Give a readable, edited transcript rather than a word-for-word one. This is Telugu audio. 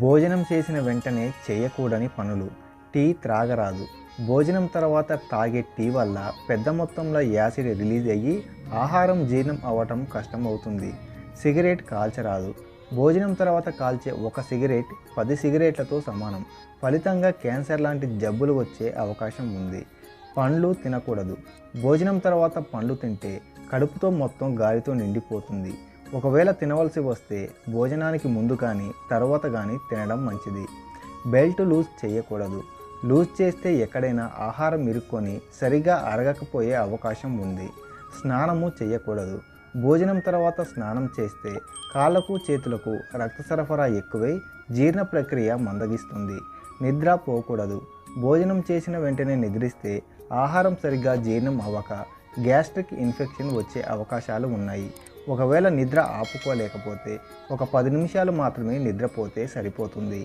భోజనం చేసిన వెంటనే చేయకూడని పనులు. టీ త్రాగరాదు. భోజనం తర్వాత తాగే టీ వల్ల పెద్ద మొత్తంలో యాసిడ్ రిలీజ్ అయ్యి ఆహారం జీర్ణం అవ్వటం కష్టమవుతుంది. సిగరెట్ కాల్చరాదు. భోజనం తర్వాత కాల్చే ఒక సిగరెట్ 10 సిగరెట్లతో సమానం. ఫలితంగా క్యాన్సర్ లాంటి జబ్బులు వచ్చే అవకాశం ఉంది. పండ్లు తినకూడదు. భోజనం తర్వాత పండ్లు తింటే కడుపుతో మొత్తం గాలితో నిండిపోతుంది. ఒకవేళ తినవలసి వస్తే భోజనానికి ముందు కానీ తర్వాత కానీ తినడం మంచిది. బెల్ట్ లూజ్ చేయకూడదు. లూజ్ చేస్తే ఎక్కడైనా ఆహారం ఇరుక్కొని సరిగా అరగకపోయే అవకాశం ఉంది. స్నానము చేయకూడదు. భోజనం తర్వాత స్నానం చేస్తే కాళ్ళకు చేతులకు రక్త సరఫరా ఎక్కువై జీర్ణ ప్రక్రియ మందగిస్తుంది. నిద్ర పోకూడదు. భోజనం చేసిన వెంటనే నిద్రిస్తే ఆహారం సరిగ్గా జీర్ణం అవ్వక గ్యాస్ట్రిక్ ఇన్ఫెక్షన్ వచ్చే అవకాశాలు ఉన్నాయి. ఒకవేళ నిద్ర ఆపుకోలేకపోతే ఒక 10 నిమిషాలు మాత్రమే నిద్రపోతే సరిపోతుంది.